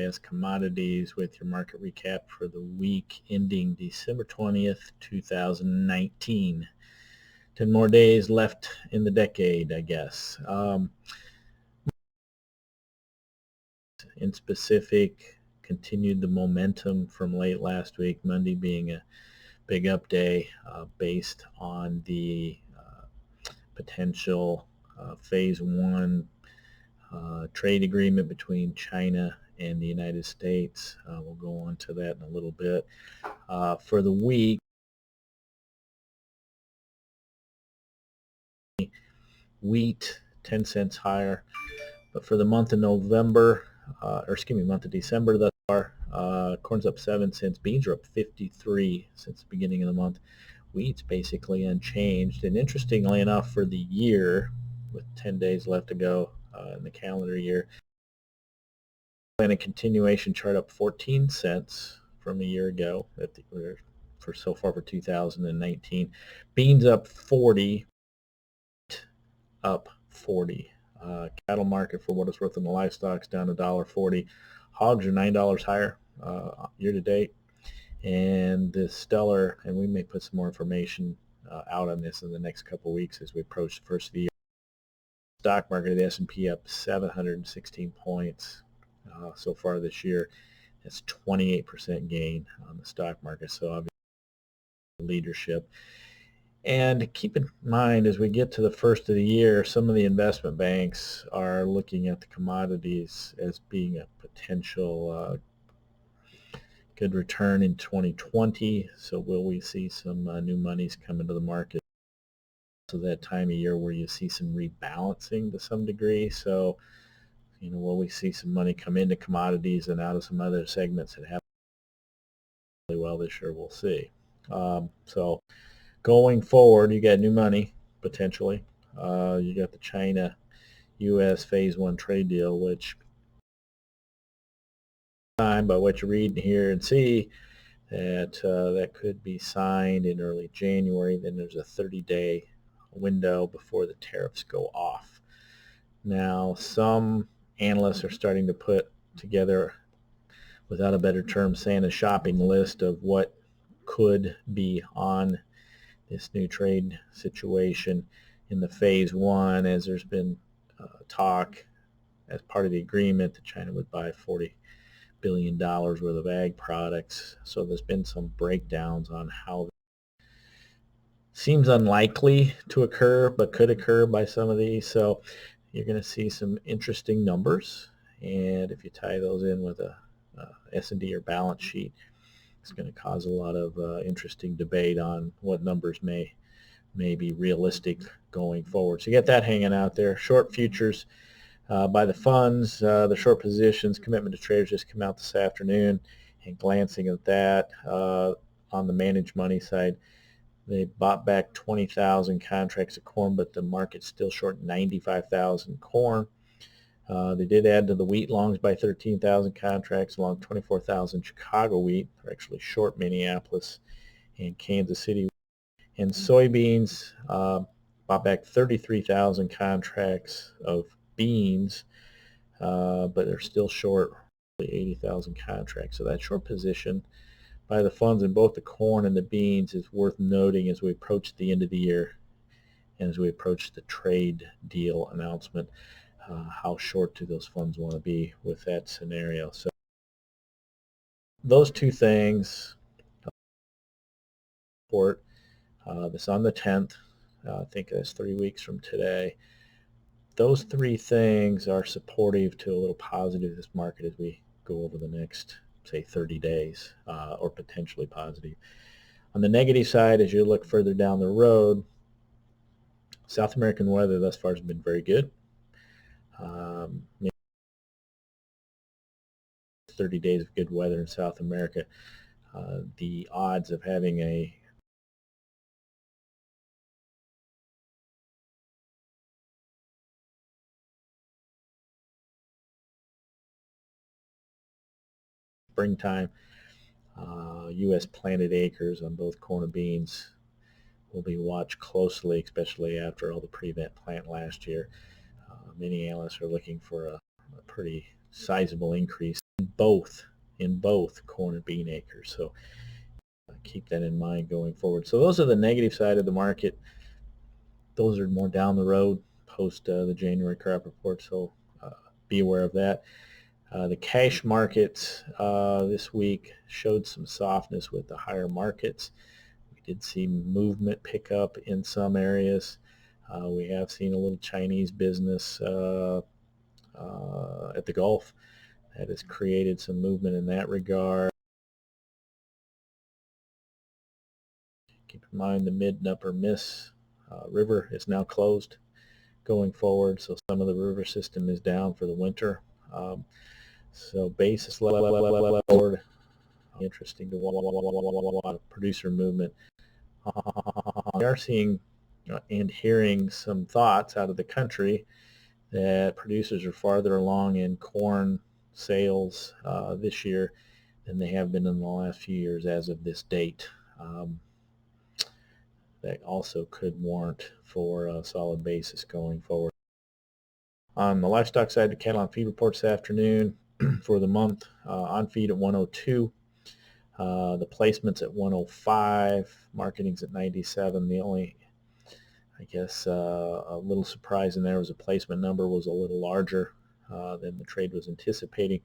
BIS Commodities with your market recap for the week ending December 20th, 2019. 10 more days left in the decade, I guess. In specific, continued the momentum from late last week, Monday being a big up day based on the potential phase one trade agreement between China and the United States. We'll go on to that in a little bit. For the week, wheat 10 cents higher, but for the month of November, month of December thus far, corn's up 7 cents, beans are up 53 since the beginning of the month. Wheat's basically unchanged, and interestingly enough, for the year, with 10 days left to go in the calendar year, and a continuation chart up 14 cents from a year ago for so far for 2019. Beans up 40, up 40. Cattle market, for what it's worth in the livestock's down $1.40. Hogs are $9 higher year to date. And the stellar, and we may put some more information out on this in the next couple of weeks as we approach the first of the year. Stock market, the S&P up 716 points so far this year. That's 28% gain on the stock market, so obviously leadership. And keep in mind, as we get to the first of the year, some of the investment banks are looking at the commodities as being a potential good return in 2020. So will we see some new monies come into the market? So that time of year where you see some rebalancing to some degree. So, will we see some money come into commodities and out of some other segments that have really well this year? We'll see. So going forward, you got new money potentially. You got the China-U.S. phase one trade deal, which by what you read and hear and see, that could be signed in early January. Then there's a 30-day window before the tariffs go off. Now, some analysts are starting to put together, without a better term, saying a shopping list of what could be on this new trade situation in the phase one, as there's been talk as part of the agreement that China would buy $40 billion worth of ag products. So there's been some breakdowns on how that seems unlikely to occur, but could occur by some of these. So you're going to see some interesting numbers, and if you tie those in with a S&D or balance sheet, it's going to cause a lot of interesting debate on what numbers may be realistic going forward. So you get that hanging out there. Short futures by the funds, the short positions, commitment to traders just come out this afternoon, and glancing at that on the managed money side, they bought back 20,000 contracts of corn, but the market's still short 95,000 corn. They did add to the wheat longs by 13,000 contracts, along 24,000 Chicago wheat. They're actually short Minneapolis and Kansas City. And soybeans bought back 33,000 contracts of beans, but they're still short 80,000 contracts. So that short position by the funds in both the corn and the beans is worth noting as we approach the end of the year and as we approach the trade deal announcement. How short do those funds want to be with that scenario? So those two things, report this on the 10th, I think that's 3 weeks from today. Those three things are supportive to a little positive this market as we go over the next, say, 30 days, or potentially positive. On the negative side, as you look further down the road, South American weather thus far has been very good. 30 days of good weather in South America. The odds of having a springtime, U.S. planted acres on both corn and beans will be watched closely, especially after all the prevent plant last year. Many analysts are looking for a pretty sizable increase. both corn and bean acres. So keep that in mind going forward. So those are the negative side of the market. Those are more down the road post the January crop report, so be aware of that. The cash markets this week showed some softness with the higher markets. We did see movement pick up in some areas. We have seen a little Chinese business at the Gulf that has created some movement in that regard. Keep in mind the mid and upper Miss River is now closed going forward, so some of the river system is down for the winter. So basis lowered. Interesting to watch producer movement. We are seeing and hearing some thoughts out of the country that producers are farther along in corn sales this year than they have been in the last few years as of this date. That also could warrant for a solid basis going forward. On the livestock side, the cattle on feed report this afternoon for the month, on feed at 102. The placements at 105, marketing's at 97. The only, I guess, a little surprise in there was the placement number was a little larger than the trade was anticipating.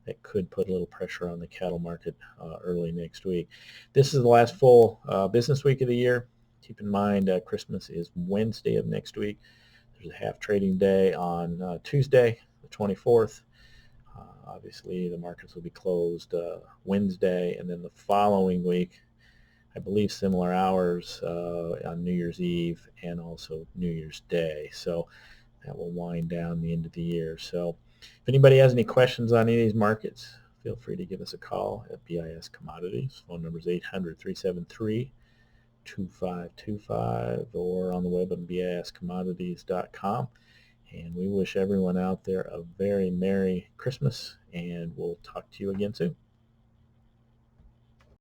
That could put a little pressure on the cattle market early next week. This is the last full business week of the year. Keep in mind Christmas is Wednesday of next week. There's a half trading day on Tuesday, the 24th. Obviously, the markets will be closed Wednesday, and then the following week, I believe similar hours on New Year's Eve and also New Year's Day. So that will wind down the end of the year. So if anybody has any questions on any of these markets, feel free to give us a call at BIS Commodities. Phone number is 800-373-2525 or on the web at biscommodities.com. And we wish everyone out there a very Merry Christmas, and we'll talk to you again soon.